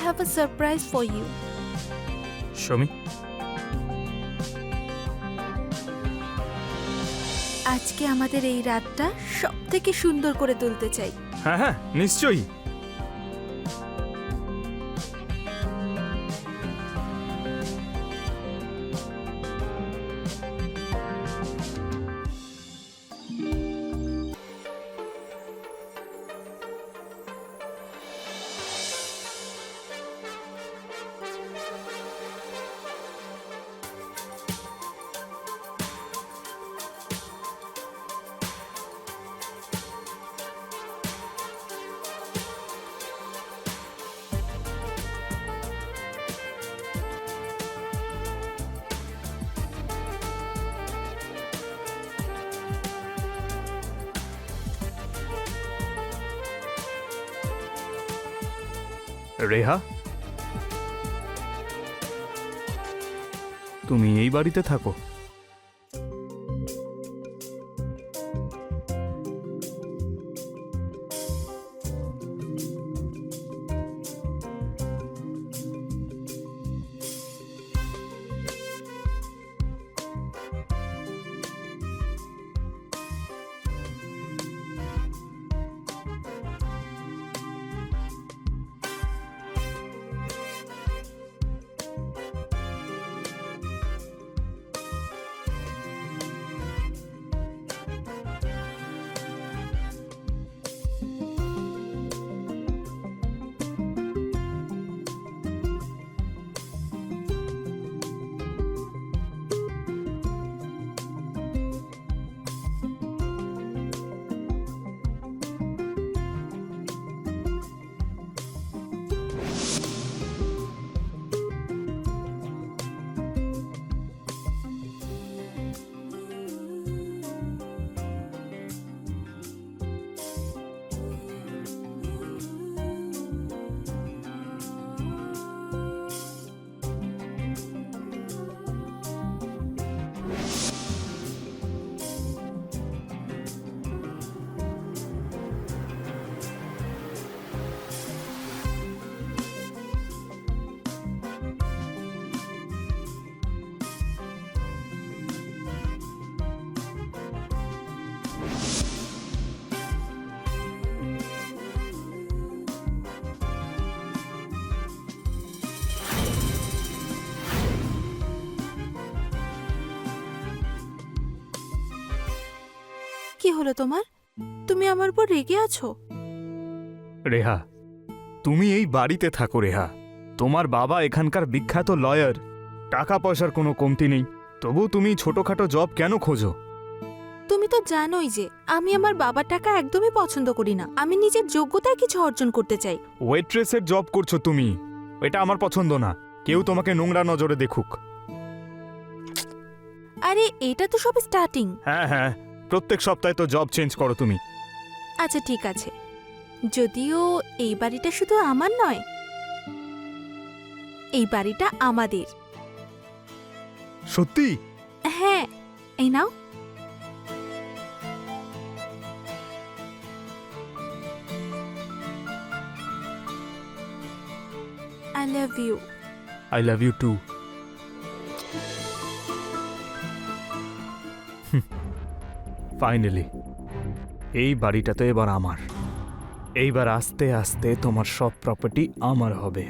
have a surprise for you. Show me. আজকে আমাদের এই রাতটা সবথেকে সুন্দর করে তুলতে চাই। হ্যাঁ হ্যাঁ নিশ্চয়ই। রেহা, তুমি এই বাড়িতে থাকো? কি হলো তোমার? তুমি আমার উপর রেগে আছো? রেহা, তুমি এই বাড়িতে থাকো রেহা। তোমার বাবা এখানকার বিখ্যাত লয়ার, টাকা পয়সার কোনো কমতি নেই, তবু তুমি ছোটখাটো জব কেন খোঁজো? তুমি তো জানোই যে আমি আমার বাবার টাকা একদমই পছন্দ করি না। আমি নিজের যোগ্যতায় কিছু অর্জন করতে চাই। ওয়েট্রেসের জব করছো তুমি, এটা আমার পছন্দ না। কেউ তোমাকে নোংরা নজরে দেখুক। আরে এটা তো সব স্টার্টিং। হ্যাঁ হ্যাঁ, প্রত্যেক সপ্তাহে তো জব চেঞ্জ করো তুমি। আচ্ছা ঠিক আছে, যদিও এই বাড়িটা শুধু আমার নয়, এই বাড়িটা আমাদের। সত্যি? হ্যাঁ, এই নাও। I love you. I love you too. Finally এই বাড়িটা তো এবার আমার। এইবার আস্তে আস্তে তোমার সব প্রপার্টি আমার হবে।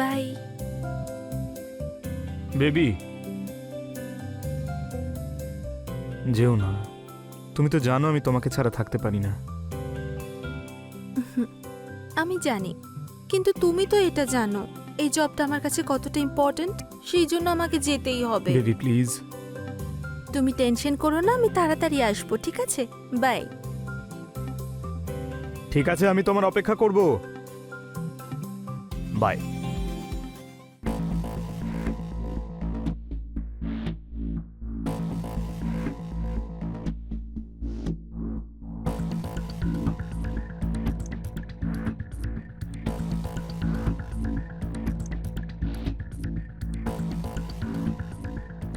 বাই। বেবি, যেও না। তুমি তো জানো আমি তোমাকে ছাড়া থাকতে পারি না। আমি জানি, কিন্তু তুমি তো এটা জানো এই জবটা আমার কাছে কতটা ইম্পর্ট্যান্ট, সেই জন্য আমাকে যেতেই হবে। বেবি প্লিজ, তুমি টেনশন করো না, আমি তাড়াতাড়ি আসবো, ঠিক আছে? বাই। ঠিক আছে, আমি তোমার অপেক্ষা করব। বাই।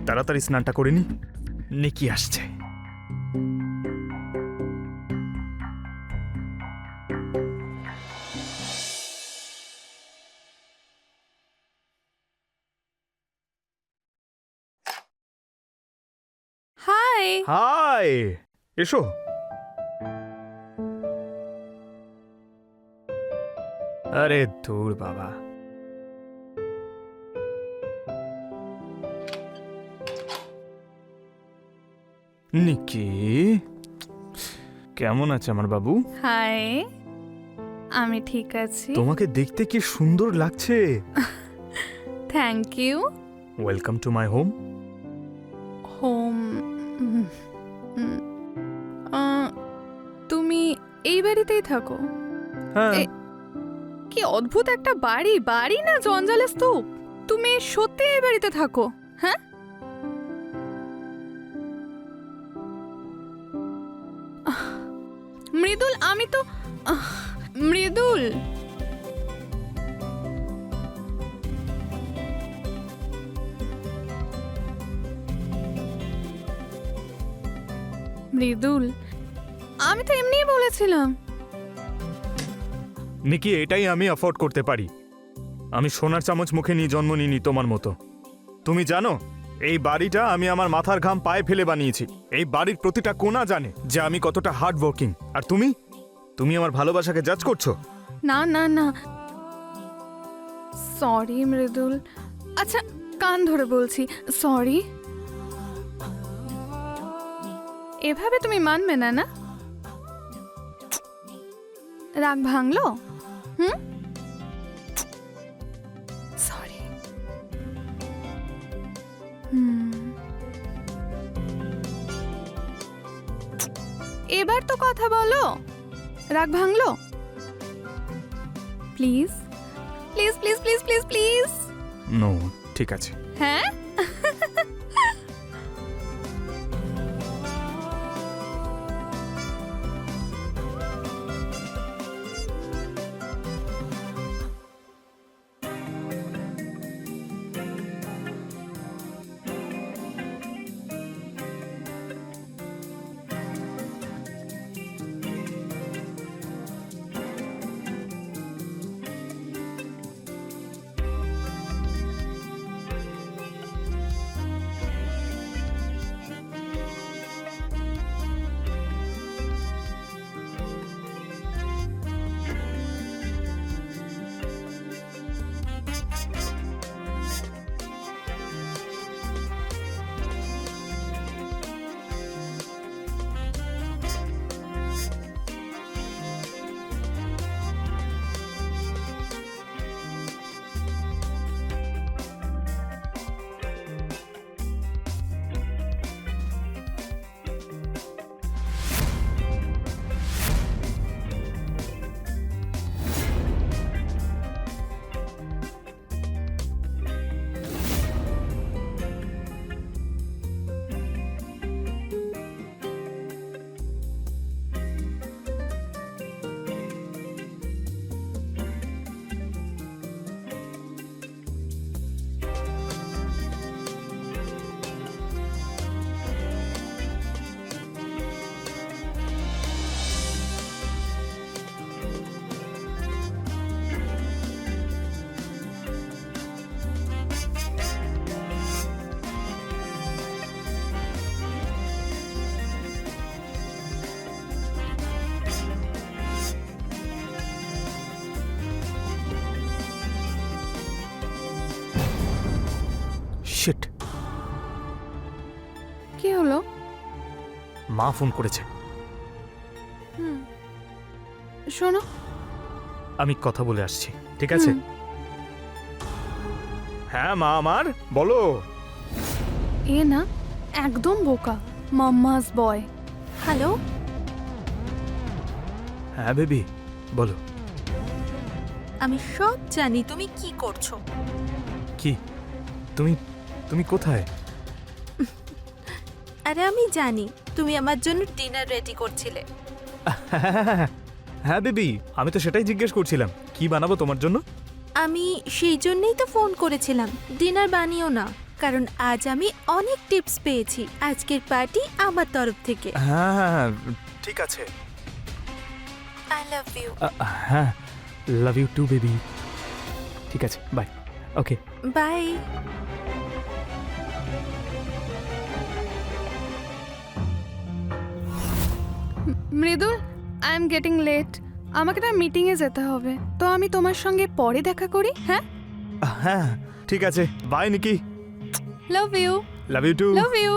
তাড়াতাড়ি স্নানটা করে নি, নিকি আসছে। হাই। হাই, এসো। আরে ধুর বাবা। নিকি, কেমন আছে আমার বাবু? হাই, আমি ঠিক আছি। তোমাকে দেখতে কি সুন্দর লাগছে। Thank you. Welcome to my home. Home. তুমি এই বাড়িতেই থাকো? হ্যাঁ। কি অদ্ভুত একটা বাড়ি, বাড়ি না জঞ্জালের স্তূপ। তুমি সত্যি এই বাড়িতে থাকো? হ্যাঁ, মৃদুল, আমি তো মৃদুল, মৃদুল, আমি তো এমনিই বলেছিলাম। নিকি, এটাই আমি অ্যাফোর্ড করতে পারি। আমি সোনার চামচ মুখে নিয়ে জন্ম নিইনি তোমার মতো। তুমি জানো, এই বাড়িটা আমি আমার মাথার ঘাম পায়ে ফেলে বানিয়েছি। এই বাড়ির প্রতিটা কোণা জানে যে আমি কতটা হার্ড ওয়ার্কিং। আর তুমি আমার ভালোবাসাকে জাজ করছো। না না না, সরি মৃদুল। আচ্ছা, কান ধরে বলছি, সরি। এভাবে তুমি মানবে না, না? রাগ ভাঙলো? Hmm, sorry. এবার তো কথা বলো। রাগ ভাঙলো? Please please please please please please. No, ঠিক আছে। হ্যাঁ, শিট, কি হলো? মা ফোন করেছে। শোনো, আমি কথা বলে আসছি, ঠিক আছে? হ্যাঁ মা আমার, বলো। এ না একদম বোকা, মাম্মাস বয়। হ্যালো, হ্যাঁ বেবি, বলো। আমি সব জানি তুমি কি করছো। কি? তুমি তুমি কোথায়? আরে আমি জানি তুমি আমার জন্য ডিনার রেডি করছিলে। হ্যাঁ বেবি, আমি তো সেটাই জিজ্ঞেস করছিলাম, কি বানাবো তোমার জন্য? আমি সেই জন্যই তো ফোন করেছিলাম, ডিনার বানিও না, কারণ আজ আমি অনেক টিপস পেয়েছি। আজকের পার্টি আমার তরফ থেকে। হ্যাঁ ঠিক আছে। I love you. হ্যাঁ, লাভ ইউ টু বেবি। ঠিক আছে, bye. Okay. Bye. Mridul, I am getting late. আমাকে না মিটিংয়ে যেতে হবে, তো আমি তোমার সঙ্গে পরে দেখা করি। হ্যাঁ, হ্যাঁ ঠিক আছে, bye Niki. Love you. Love you too. Love you.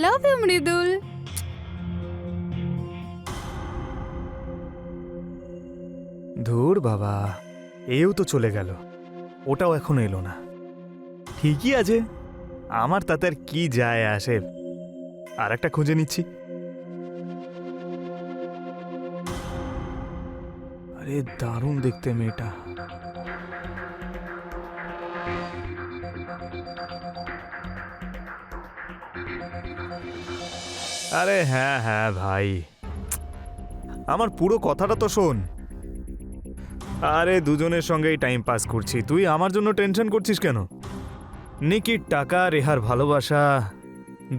Love you Mridul. ধুর বাবা, এও তো চলে গেল, ওটাও এখনো এলো না। ঠিকই আছে, আমার তাতে আর কি যায় আসে। আর একটা খুঁজে নিচ্ছি। আরে দারুণ দেখতে মেয়েটা। আরে হ্যাঁ হ্যাঁ ভাই, আমার পুরো কথাটা তো শোন। আরে দুজনের সঙ্গেই টাইম পাস করছি, তুই আমার জন্য টেনশন করছিস কেন? নিকির টাকা, রেহার ভালোবাসা,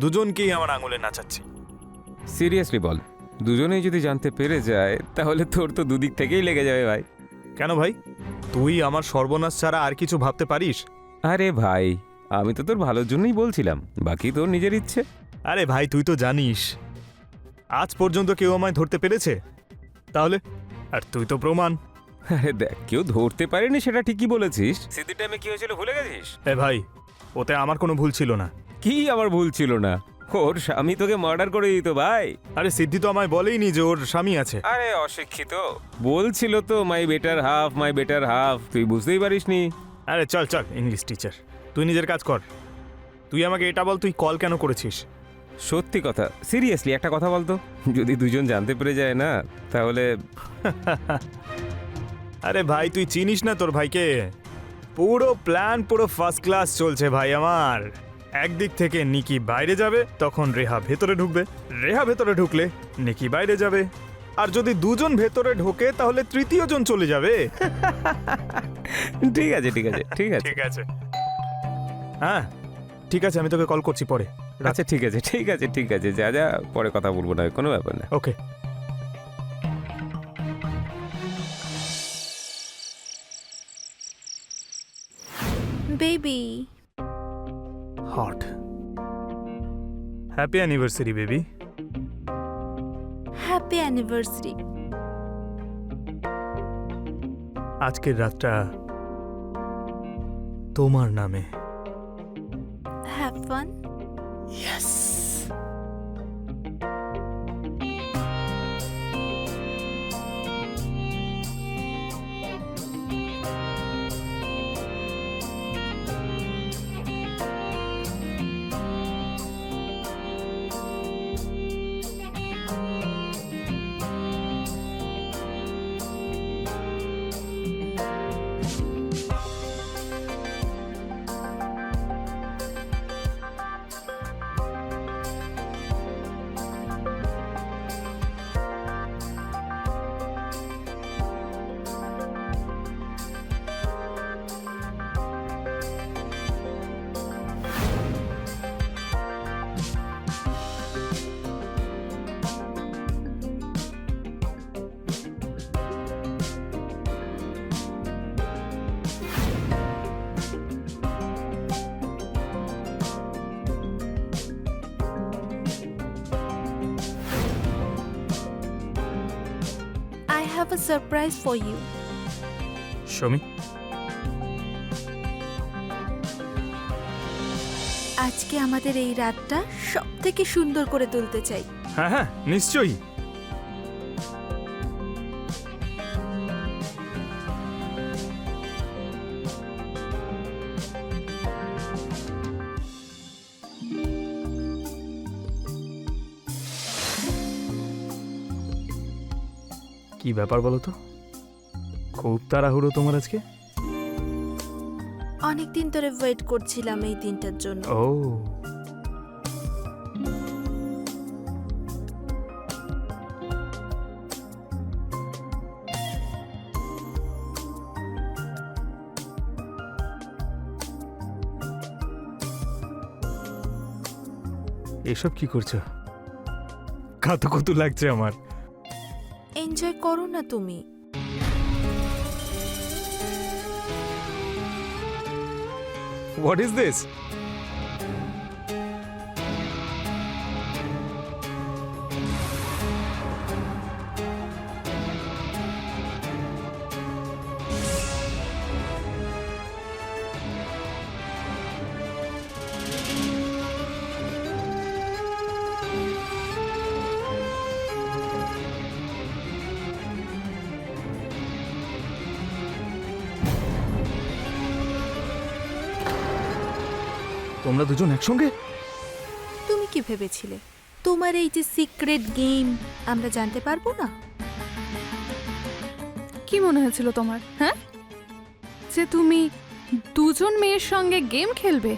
দুজনকেই আমার আঙুলে নাচাচ্ছি। সিরিয়াসলি বল, দুজনেই যদি জানতে পেরে যায় তাহলে তোর তো দুদিক থেকেই লেগে যাবে ভাই। কেন ভাই, তুই আমার সর্বনাশ ছাড়া আর কিছু ভাবতে পারিস? আরে ভাই, আমি তো তোর ভালোর জন্যই বলছিলাম, বাকি তোর নিজের ইচ্ছে। আরে ভাই, তুই তো জানিস আজ পর্যন্ত কেউ আমায় ধরতে পেরেছে, তাহলে আর তুই তো প্রমাণ। আরে দেখ, কেউ ধরতে পারেনি সেটা ঠিকই বলেছিস। সিদ্ধির টাইমে কি হয়েছিল ভুলে গেছিস? এ ভাই, ওতে আমার কোনো ভুল ছিল না। কি আমার ভুল ছিল না? ওর স্বামী তোকে মার্ডার করে দিত ভাই। আরে সিদ্ধি তো আমায় বলেইনি যে ওর স্বামী আছে। আরে অশিক্ষিত, বলছিল তো my better half, my better half, তুই বুঝতেই পারিসনি। আরে চল চল, ইংলিশ টিচার, তুই নিজের কাজ কর। তুই আমাকে এটা বল, তুই কল কেন করেছিস? সত্যি কথা, সিরিয়াসলি একটা কথা বলতো, যদি দুজন জানতে পেরে যায় না তাহলে। আরে ভাই, তুই চিনিস না তোর ভাইকে? পুরো প্ল্যান পুরো ফার্স্ট ক্লাস চলছে ভাই আমার। একদিক থেকে নিকি বাইরে যাবে, তখন রেহা ভেতরে ঢুকবে, রেহা ভেতরে ঢুকলে নিকি বাইরে যাবে, আর যদি দুজন ভেতরে ঢোকে তাহলে তৃতীয় জন চলে যাবে। ঠিক আছে ঠিক আছে ঠিক আছে ঠিক আছে, হ্যাঁ ঠিক আছে, আমি তোকে কল করছি পরে। আচ্ছা ঠিক আছে ঠিক আছে ঠিক আছে, যা যা, পরে কথা বলবো না, কোনো ব্যাপার না। Okay. Baby, hot. Happy anniversary baby. Happy anniversary. আজকের রাতটা তোমার নামে। Have fun. Yes. I have a surprise for you. Shomi, আজকে আমাদের এই রাতটা সব থেকে সুন্দর করে তুলতে চাই। হ্যাঁ হ্যাঁ নিশ্চয়ই। কি ব্যাপার বলো তো? খুব তাড়াহুড়ো তোমার আজকে? অনেক দিন ধরে ওয়েট করছিলাম এই দিনটার জন্য। ও, এসব কি করছো? কাতু লাগছে আমার। এনজয় করো না তুমি। What is this? তোমরা দুজন একসঙ্গে? তুমি কি ভেবেছিলে তোমার এই যে সিক্রেট গেম আমরা জানতে পারবো না? কি মনে হয়েছিল তোমার, হ্যাঁ? যে তুমি দুজন মেয়ের সঙ্গে গেম খেলবে,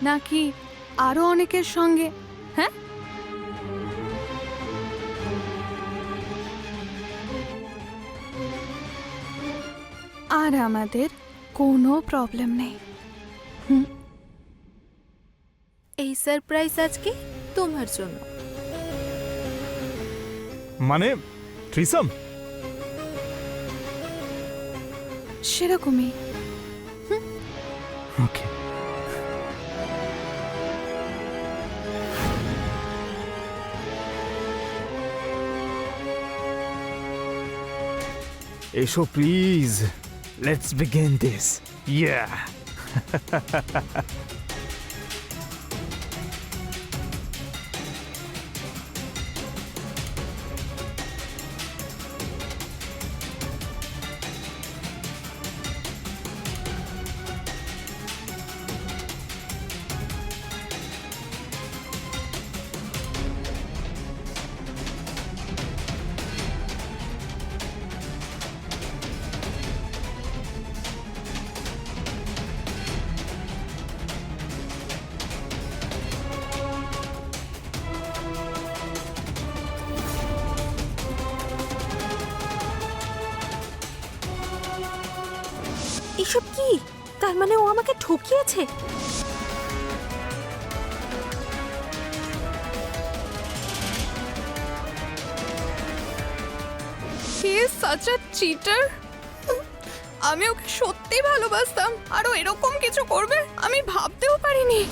নাকি আরো অনেকের সঙ্গে? হ্যাঁ, আর আমাদের কোনো প্রবলেম নেই। এই সারপ্রাইজ আজকে তোমার জন্য। মানে থ্রিসাম? সেরকমই। ওকে। এসো please, let's begin this. Yeah. এসব কি? তার মানে ও আমাকে ঠকিয়েছে? He is such a cheater. আমি ওকে সত্যি ভালোবাসতাম, আর ও এরকম কিছু করবে আমি ভাবতেও পারিনি।